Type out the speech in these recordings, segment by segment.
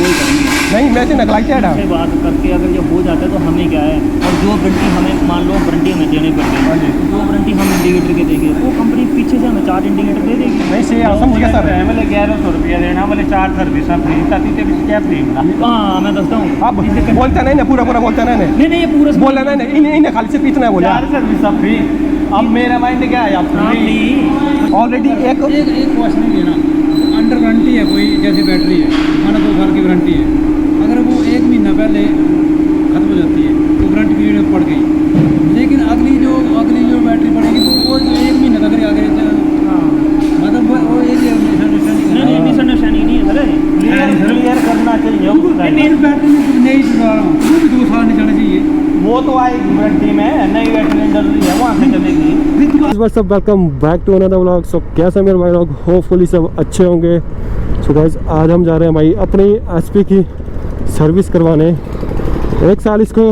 कार्रवाई करेंगे। नहीं मैं तो नकलाई चढ़ा से बात करके अगर ये हो जाता है तो हमें क्या है, और जो वारंटी हमें मान लो वारंटी हमें देनी पड़ेगी, हाँ जी। जो वारंटी हम इंडिकेटर के देंगे वो कंपनी पीछे से हमें 4 इंडिकेटर दे देगी। नहीं से समझिए सर बोले 1100 रुपया देना, बोले 4 सर्विस फ्री, ताकि क्या फ्री होगा। हाँ मैं दसता हूँ आप बोलते नहीं ना, पूरा बोलते नहीं नहीं नहीं, ये पूरा बोला नहीं इन्हें खाली से इतना बोला 4 सर्विस फ्री। अब मेरा माइंड क्या है, आप ऑलरेडी एक क्वेश्चन है ना, अंडर वारंटी है कोई, जैसे बैटरी है माना 2 साल की वारंटी है, अगर वो 1 महीना पहले खत्म हो जाती है तो वारंटी पीरियड पड़ गई, लेकिन अगली जो बैटरी पड़ेगी तो वो 1 महीना तक आगे मतलब वो एक मिसअंडरस्टैंडिंग नहीं है सर, क्लियर करना चाहिए। मेरी बैटरी में नहीं चला रहा हूँ, वो भी 2 साल नहीं चलना चाहिए, वो तो आएगी वारंटी में, नई बैटरी चल रही है वहाँ से चलेगी। What's up welcome back to another vlog. So कैसे मेरे भाई लोग, होपफुली सब अच्छे होंगे। सो गाइस आज हम जा रहे हैं भाई अपनी एचपी की सर्विस करवाने। 1 साल इसको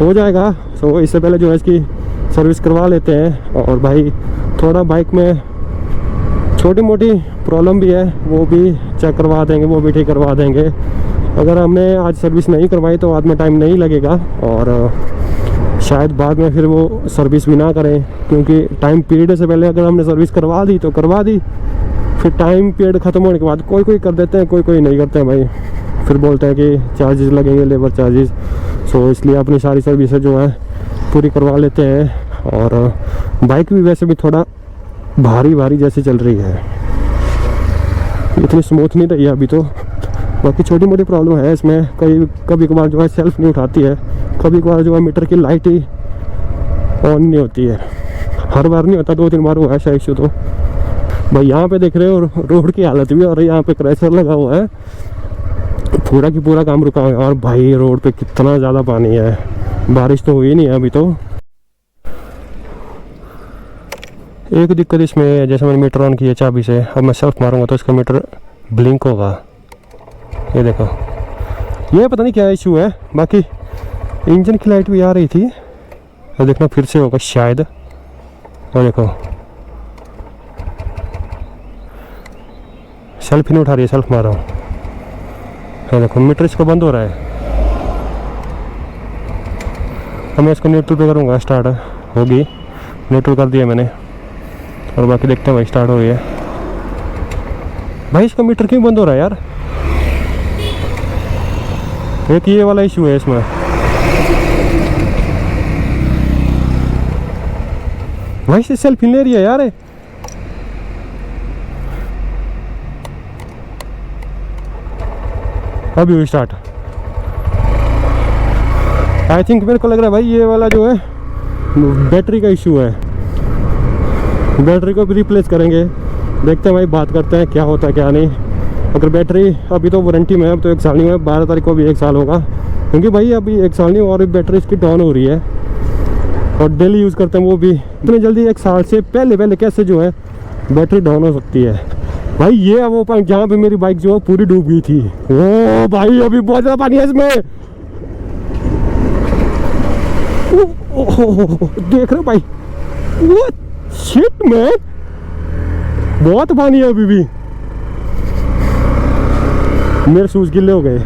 हो जाएगा। सो इससे पहले जो है इसकी सर्विस करवा लेते हैं। और भाई थोड़ा बाइक में छोटी मोटी प्रॉब्लम भी है, वो भी चेक करवा देंगे, वो भी ठीक करवा देंगे। अगर हमने आज सर्विस नहीं करवाई तो बाद में टाइम नहीं लगेगा, और शायद बाद में फिर वो सर्विस भी ना करें, क्योंकि टाइम पीरियड से पहले अगर हमने सर्विस करवा दी तो करवा दी, फिर टाइम पीरियड ख़त्म होने के बाद कोई कर देते हैं, कोई नहीं करते हैं भाई। फिर बोलते हैं कि चार्जेस लगेंगे, लेबर चार्जेस। सो इसलिए अपनी सारी सर्विसेज जो है पूरी करवा लेते हैं। और बाइक भी वैसे भी थोड़ा भारी जैसी चल रही है, इतनी स्मूथ नहीं रही है अभी तो। बाकी छोटी मोटी प्रॉब्लम है इसमें, कभी कभार जो है सेल्फ नहीं उठाती है, कभी कभार जो है मीटर की लाइट ही ऑन नहीं होती है। हर बार नहीं होता, 2-3 बार हुआ है शायद इशू। तो भाई यहाँ पे देख रहे हो रोड की हालत भी, और यहाँ पे क्रैशर लगा हुआ है, पूरा की पूरा काम रुका हुआ है। और भाई रोड पे कितना ज़्यादा पानी है, बारिश तो हुई नहीं है अभी तो। एक दिक्कत इसमें है, जैसे मैंने मीटर ऑन किया चाबी से, अब मैं सेल्फ मारूंगा तो इसका मीटर ब्लिंक होगा। ये देखो, ये पता नहीं क्या इशू है। बाकी इंजन की लाइट भी आ रही थी, और देखना फिर से होगा शायद। और देखो सेल्फ ही नहीं उठा रही है, सेल्फ मार रहा हूँ। ये देखो मीटर इसका बंद हो रहा है। अब मैं इसको न्यूट्रल पे करूँगा, स्टार्ट होगी, न्यूट्रल कर दिया मैंने। और बाकी देखते हैं भाई स्टार्ट हो गई है। भाई इसका मीटर क्यों बंद हो रहा है यार? एक ये वाला इशू है इसमें। भाई से सेल्फी ले रही है यार। अभी हुई स्टार्ट। आई थिंक मेरे को लग रहा है भाई ये वाला जो है बैटरी का इशू है, बैटरी को भी रिप्लेस करेंगे। देखते हैं भाई, बात करते हैं क्या होता है क्या नहीं। अगर बैटरी अभी तो वारंटी में है, अब तो 1 साल नहीं हुआ, 12 तारीख को भी 1 साल होगा, क्योंकि भाई अभी 1 साल नहीं हुआ और बैटरी इसकी डाउन हो रही है, और डेली यूज़ करते हैं वो भी। इतनी जल्दी 1 साल से पहले कैसे जो है बैटरी डाउन हो सकती है? भाई ये वो पॉइंट जहाँ पे मेरी बाइक जो है पूरी डूब गई थी। ओ भाई अभी बहुत ज़्यादा पानी है इसमें। देख रहे हो भाई, वो शिट में बहुत पानी है अभी भी। मेरे शूज गिले हो गए।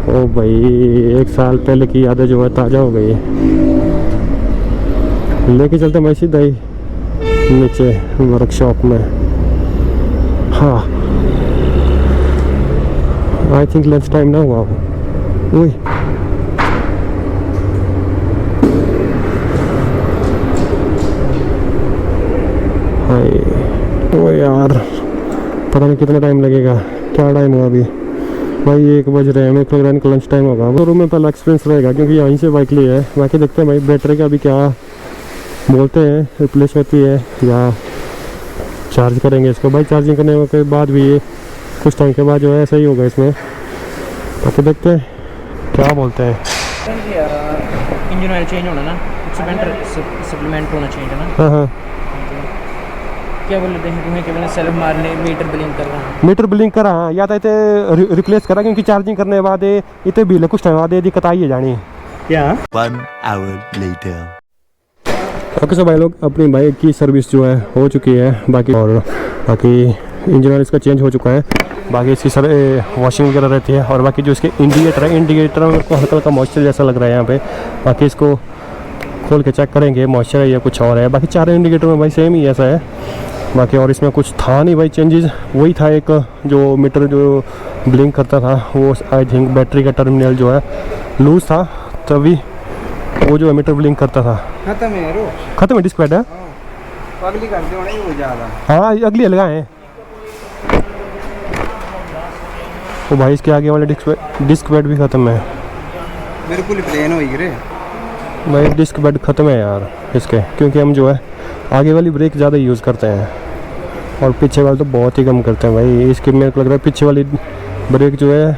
ओ भाई 1 साल पहले की यादें जो है ताज़ा हो गई। लेके चलते मैं सीधा ही नीचे वर्कशॉप में। हाँ आई थिंक लंच टाइम ना हुआ हो। ओ यार पता नहीं कितना टाइम लगेगा, क्या टाइम हुआ अभी भाई? 1 बज रहे हैं, मेरे को लग रहा है लंच टाइम होगा। वो रूम में पहला एक्सपीरियंस रहेगा, क्योंकि यहीं से बाइक ली है। बाकी देखते हैं भाई बैटरी का भी क्या बोलते हैं, रिप्लेस होती है या चार्ज करेंगे इसको। भाई चार्जिंग करने के बाद भी ये कुछ टाइम के बाद जो है ऐसा ही होगा इसमें। बाकी देखते हैं क्या बोलते हैं। इंजन ऑयल चेंज होना ना, सप्लीमेंट होना चाहिए ना। हाँ क्या बोल रहे हैं तुम्हें कि मैंने सेल्फ मारने मीटर ब्लिंक कर रहा हूँ, मीटर ब्लिंक करा या तो इतने रिप्लेस करा, क्योंकि चार्जिंग करने के बाद इतने बिल कुछ टाइम बाद दिक्कत आई है जानी क्या। 1 hour later. ओके सो भाई लोग, अपनी बाइक की सर्विस जो है हो चुकी है। बाकी इंजन ऑयल इसका चेंज हो चुका है। बाकी इसकी सर वॉशिंग वगैरह रहती है। और बाकी जो इसके इंडिकेटर है, इंडिकेटर में को हल्का हल्का मॉइस्चर जैसा लग रहा है यहाँ पे। बाकी इसको खोल के चेक करेंगे मॉइस्चर है या कुछ और है। बाकी चारों इंडिकेटर में भाई सेम ही ऐसा है। बाकी और इसमें कुछ था नहीं भाई चेंजेस, वही था एक जो मीटर जो ब्लिंक करता था वो आई थिंक बैटरी का टर्मिनल जो है लूज़ था, तभी वो जो मीटर ब्लिंक करता था। खत्म है रो, खत्म है, डिस्क पैड है। अगली करते होने वो ज़्यादा। हाँ अगली लगाए। तो भाई इसके आगे वाले डिस्क पैड भी ख़त्म है। बिल्कुल प्लेन हो रे भाई डिस्क पैड ख़त्म है यार इसके, क्योंकि हम जो है आगे वाली ब्रेक ज़्यादा यूज़ करते हैं और पीछे वाले तो बहुत ही कम करते हैं भाई। इसकी मेरे को लग रहा है पीछे वाली ब्रेक जो है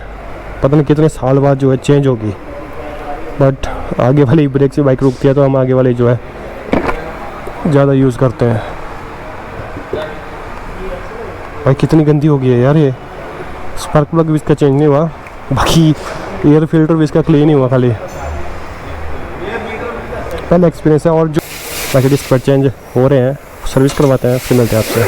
पता नहीं कितने साल बाद जो है चेंज होगी, बट आगे वाली ब्रेक से बाइक रुकती है तो हम आगे वाली जो है ज़्यादा यूज़ करते हैं। भाई कितनी गंदी हो गई है यार ये। स्पार्क प्लग भी इसका चेंज नहीं हुआ, बाकी एयर फिल्टर भी इसका क्लीन नहीं हुआ, खाली पहला एक्सपीरियंस है। और जो बाकी डिस्क पैड चेंज हो रहे हैं, सर्विस करवाते हैं, फिर मिलते हैं आपसे।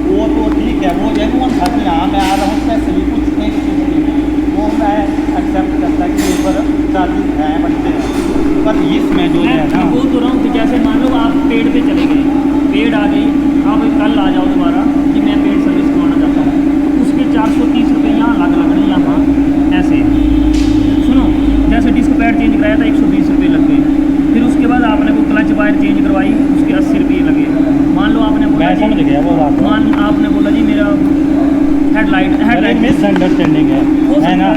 वो तो ठीक है, वो जेन्युइन था कि हाँ मैं आ रहा हूँ स्पेशली कुछ एक चीज़ नहीं, वो मैं एक्सेप्ट करता कि ऊपर चार्जेस हैं बनते हैं, पर इसमें जो है ना मैं बोल तो रहा हूँ कि जैसे मान लो आप पेड़ पे चले गए, पेड़ आ गई, आप कल आ जाओ दोबारा कि मैं पेड़ सर्विस करवाना चाहता हूँ, तो उसके 430 रुपये यहाँ अलग लगने, यहाँ ऐसे सुनो। जैसे डिस्क पैड चेंज कराया था 120 रुपये लग गए, फिर उसके बाद आपने को क्लच वायर चेंज करवाई उसके 80 रुपये लगे। मान लो आपने बोला मैं समझ गया वो बात, मान आपने बोला जी मेरा हेडलाइट मिसअंडरस्टैंडिंग है ना,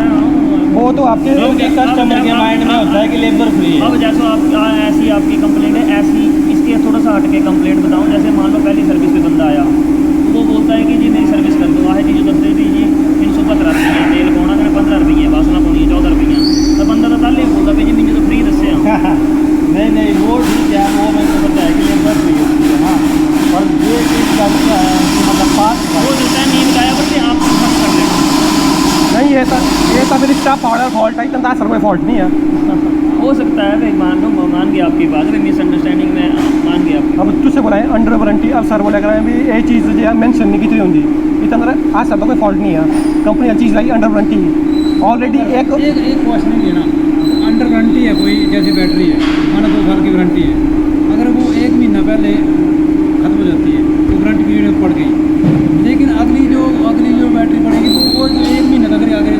वो तो आपके कस्टमर के माइंड में होता है कि लेबर फ्री है। अब जैसे आप ऐसी आपकी कंप्लेंट है, ऐसी इसके थोड़ा सा हट के कंप्लेंट बताऊं। जैसे मान लो पहली सर्विस पे बंदा आया तो वो बोलता है कि जी मेरी सर्विस कर दो, आहे जी जो दस दे दीजिए 315 रुपये तेल पाना मैंने 15 रुपये बासना पानी 14 रुपये, तो बंदा तो पहले बोलता भाई जी मुझे तो फ्री दसे नहीं वो ठीक है, वो मैंने पता है कि लेबर फ्री होती है। हाँ, और ये चीज़ का है कि मतलब पास वो देता है नींद गाया बल्कि आप खर्च कर लेना। नहीं ये तो फिर इसका पाउडर फॉल्ट है, इतना सर कोई फॉल्ट नहीं है। हो सकता है भाई, मान गया आपकी बात, मिसअंडरस्टैंडिंग में मान गया आपकी। अब तुझसे बोला है अंडर वारंटी, अब सर बोला भी ये चीज़ जो है मेंशन नहीं की होंगी, इतना आज सब कोई फॉल्ट नहीं है, कंपनी हर चीज़ लाई अंडर वारंटी ऑलरेडी। एक क्वेश्चन है ना, अंडर वारंटी है कोई, जैसे बैटरी है माना 2 साल की वारंटी है, अगर वो 1 महीना पहले खत्म हो जाती है तो वारंटी पीरियड पड़ गई, लेकिन अगली जो बैटरी पड़ेगी वो 1 महीना तक आगे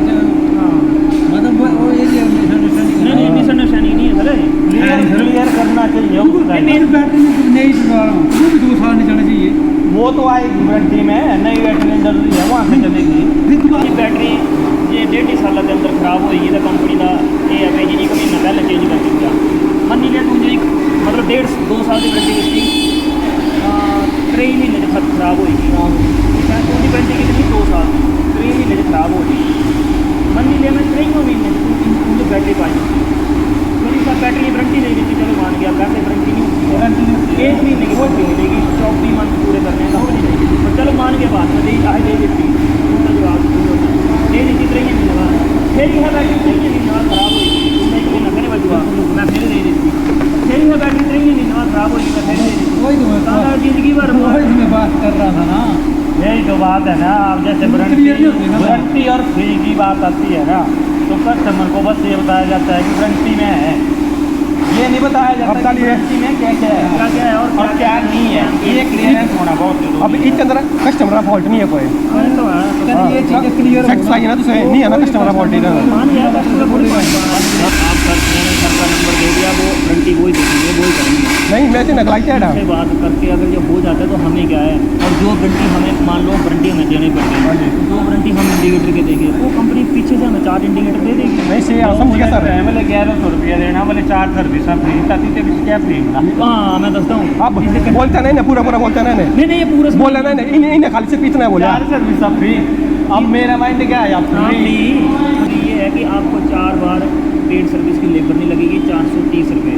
मतलब वो ये नहीं मिसअंडरस्टैंडिंग नहीं है सर, क्लियर करना चाहिए। मेरी बैटरी में नहीं चला रहा हूँ, वो भी 2 साल नहीं चलना चाहिए। वो तो आएगी वारंटी में, नई बैटरी जरूरी है वहाँ से चलेगी। ये बैटरी ये 1.5 साल के अंदर खराब होगी तो कंपनी का ये है कि एक महीना पहले चेंज कर दिया। मन नहीं लिया तू जो मतलब 1.5-2 साल की वारंटी की 3 महीने खराब होगी, पूरी वारंटी कितनी 2 साल 3 महीने खराब होगी। मन नहीं लिया मैं 3 महीने मुझे बैटरी पाई, मेरी सर बैटरी वारंटी नहीं देती, चलो मान गया पैसे वारंटी नहीं होती, वारंटी 1 महीने की वारंटी मिलेगी, 24 मंथ पूरे करने का कंपनी नहीं, तो चलो मान गया बात में दे देती उनका जवाब दे देती 3 महीने बाद, फिर यह बैटरी 3 महीने बाद खराब होगी, उसने एक दिन अगले बजवा मैं फिर दे देती, फिर यह बैटरी 3 महीने बाद खराब होगी मैं फिर दे देती, वही तो सारा जिंदगी भर मैं बात कर रहा था ना, यही तो बात है ना। अब जैसे वारंटी और फ्री की बात आती है ना, तो कस्टमर को बस ये बताया जाता है कि वारंटी में है, ये नहीं बताया जाता कि वारंटी में क्या क्या है और क्या नहीं है। ये क्लियरेंस होना बहुत जरूरी है। अब इसके अंदर कस्टमर का फॉल्ट नहीं है कोई, ये चीज़ें क्लियर सेटिस्फाई है ना, तो नहीं है ना कस्टमर का फॉल्ट इधर। मान गया कस्टमर थोड़ी बात आप सर का नंबर दे दिया, वो वारंटी वही देंगे वही करेंगे, नहीं मैं तो नकलाई क्या है से बात करके अगर जब हो जाता है तो हमें क्या है, और जो वारंटी हमें मान लो वारंटी हमें देनी पड़ती है, जो वारंटी हम इंडिकेटर के देंगे वो कंपनी पीछे से हमें 4 इंडिकेटर दे देगी। नहीं से समझ गया सर, बोले 1100 रुपया देना, बोले 4 सर्विस फ्री, ताकि क्या फ्री होगा। हाँ मैं दसता हूँ, आप बोलते नहीं ना, पूरा बोलते नहीं नहीं ये पूरा बोला नहीं इन्हें खाली से इतना बोला 4 सर्विस फ्री। अब मेरा माइंड क्या है, आप फ्री ये है कि आपको 4 बार पेड सर्विस की लेबर नहीं लगेगी, 430 रुपये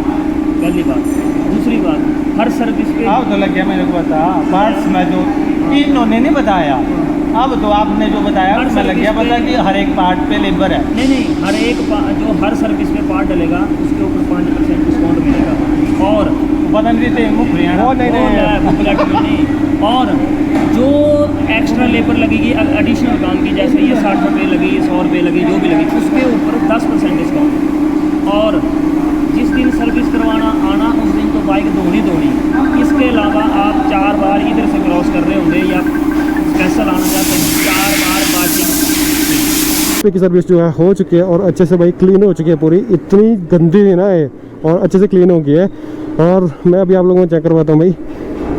पहली बात। दूसरी बात हर सर्विस पे अब तो लग गया मेरे को पता, पार्ट्स में जो इन्होंने नहीं बताया, अब तो आपने जो बताया उसमें लग गया पता कि हर एक पार्ट पे लेबर है। नहीं हर एक जो हर सर्विस में पार्ट डलेगा उसके ऊपर 5% डिस्काउंट मिलेगा, और बदन भी थे मुफ्त वो नहीं बुकलेट में नहीं, और जो एक्स्ट्रा लेबर लगेगी एडिशनल काम की, जैसे ये 60 रुपये लगी, 100 रुपये लगी, जो भी लगी, उसके ऊपर 10% डिस्काउंट। और जिस दिन सर्विस करवाना आना उस दिन तो बाइक धोनी। इसके अलावा आप 4 बार इधर से क्रॉस कर रहे होंगे या स्पेशल आना चाहते हैं, 4 बार पार्किंग की सर्विस जो है हो चुकी है और अच्छे से भाई क्लीन हो चुकी है पूरी। इतनी गंदी है ना ये, और अच्छे से क्लीन हो गई है। और मैं अभी आप लोगों को चेक करवाता हूँ भाई,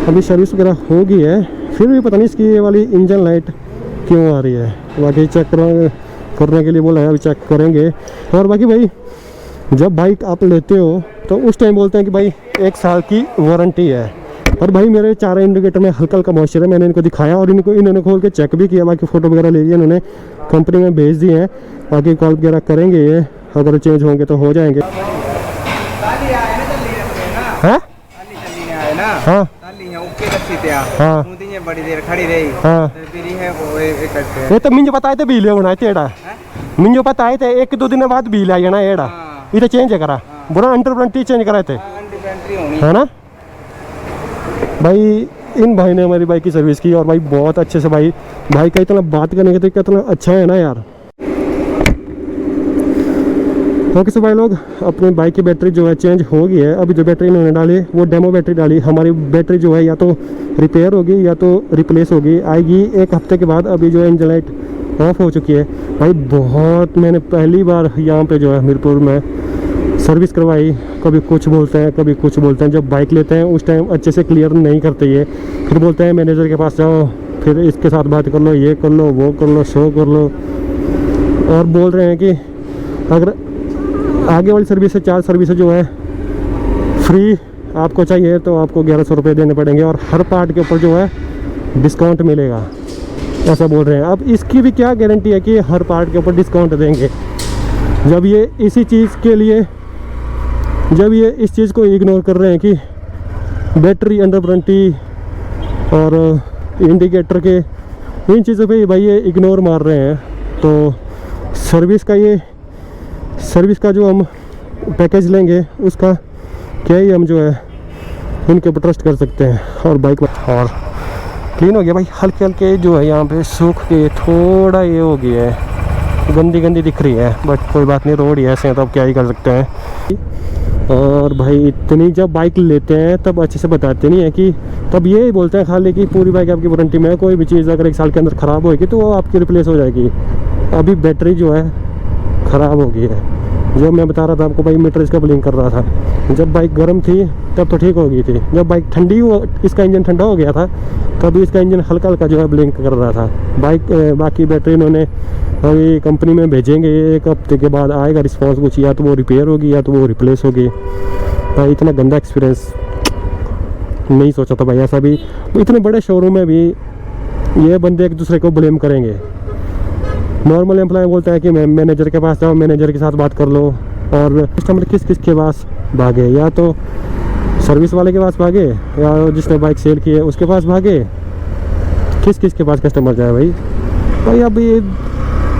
अभी सर्विस वगैरह हो गई है, फिर भी पता नहीं इसकी ये वाली इंजन लाइट क्यों आ रही है। बाकी चेक करने के लिए बोला है, अभी चेक करेंगे। और बाकी भाई जब बाइक आप लेते हो तो उस टाइम बोलते हैं कि भाई 1 साल की वारंटी है। और भाई मेरे 4 इंडिकेटर में हल्का हल्का मॉइस्चर है, मैंने इनको दिखाया और इन्होंने खोल के चेक भी किया। बाकी फ़ोटो वगैरह ले लिया इन्होंने, कंपनी में भेज दिए हैं। बाकी कॉल वगैरह करेंगे, ये अगर चेंज होंगे तो हो जाएंगे। हाँ हाँ हाँ बड़ी देर खड़ी रही। हाँ ये तो मुझे पता है बिल होना तेड़ा, मुझे पता है 1-2 दिन बाद बिल आई ना एड़ा, ये तो चेंज करा बुरा अंडर वारंटी चेंज कराए थे, है ना भाई। इन भाई ने हमारी बाइक की सर्विस की और भाई बहुत अच्छे से भाई का इतना बात करने का तरीका इतना अच्छा है ना यार। ओके सो भाई लोग, अपनी बाइक की बैटरी जो है चेंज हो गई है। अभी जो बैटरी इन्होंने डाली वो डेमो बैटरी डाली। हमारी बैटरी जो है या तो रिपेयर होगी या तो रिप्लेस होगी, आएगी 1 हफ्ते के बाद। अभी जो है इंजन लाइट ऑफ हो चुकी है भाई। बहुत मैंने पहली बार यहाँ पे जो है मीरपुर में सर्विस करवाई। कभी कुछ बोलते हैं कभी कुछ बोलते हैं। जब बाइक लेते हैं उस टाइम अच्छे से क्लियर नहीं करते, ये फिर बोलते हैं मैनेजर के पास जाओ, फिर इसके साथ बात कर लो, ये कर लो, वो कर लो, शो कर लो। और बोल रहे हैं कि अगर आगे वाली सर्विस से 4 सर्विस जो है फ्री आपको चाहिए तो आपको 1100 रुपये देने पड़ेंगे और हर पार्ट के ऊपर जो है डिस्काउंट मिलेगा, ऐसा बोल रहे हैं। अब इसकी भी क्या गारंटी है कि हर पार्ट के ऊपर डिस्काउंट देंगे, जब ये इसी चीज़ के लिए, जब ये इस चीज़ को इग्नोर कर रहे हैं कि बैटरी अंडर वारंटी और इंडिकेटर के इन चीज़ों पे भाई ये इग्नोर मार रहे हैं। तो सर्विस का जो हम पैकेज लेंगे उसका क्या ही हम जो है इनके ऊपर ट्रस्ट कर सकते हैं। और बाइक और क्लीन हो गया भाई, हल्के हल्के जो है यहाँ पे सूख के थोड़ा ये हो गया है, गंदी दिख रही है, बट कोई बात नहीं, रोड ही ऐसे हैं तो अब क्या ही कर सकते हैं। और भाई इतनी जब बाइक लेते हैं तब अच्छे से बताते नहीं है कि, तब ये बोलते हैं खाली कि पूरी बाइक आपकी वारंटी में है, कोई भी चीज़ अगर 1 साल के अंदर ख़राब होगी तो वो आपकी रिप्लेस हो जाएगी। अभी बैटरी जो है ख़राब हो गई है, जो मैं बता रहा था आपको भाई, मीटर इसका ब्लिंक कर रहा था। जब बाइक गर्म थी तब तो ठीक हो गई थी, जब बाइक ठंडी हो, इसका इंजन ठंडा हो गया था तब इसका इंजन हल्का हल्का जो है ब्लिंक कर रहा था। बाकी बैटरी इन्होंने अभी कंपनी में भेजेंगे, 1 हफ्ते के बाद आएगा रिस्पॉन्स कुछ, या तो वो रिपेयर होगी या तो वो रिप्लेस होगी। भाई इतना गंदा एक्सपीरियंस नहीं सोचा था भाई ऐसा भी। इतने बड़े शोरूम में भी ये बंदे एक दूसरे को ब्लेम करेंगे। नॉर्मल एम्प्लॉय बोलता है कि मैनेजर के पास जाओ, मैनेजर के साथ बात कर लो। और कस्टमर किस के पास भागे, या तो सर्विस वाले के पास भागे या जिसने बाइक सेल की है उसके पास भागे। किस के पास कस्टमर जाए भाई। अब ये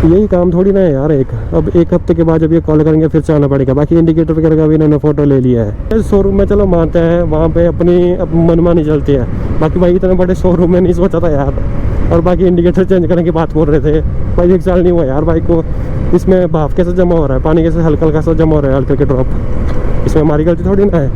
यही काम थोड़ी ना है यार। अब 1 हफ्ते के बाद जब ये कॉल करेंगे फिर से आना पड़ेगा। बाकी इंडिकेटर वगैरह का भी इन्होंने फ़ोटो ले लिया है। शोरूम में चलो मानते हैं, वहाँ पे अपनी मनमानी चलती है। बाकी भाई इतने बड़े शोरूम में नहीं सोचा था यार। और बाकी इंडिकेटर चेंज करने की बात बोल रहे थे भाई, 1 साल नहीं हुआ यार बाइक को। इसमें भाप कैसे जमा हो रहा है, पानी कैसे हल्का सा जमा हो रहा है, हल्के ड्रॉप। इसमें हमारी गलती थोड़ी ना है।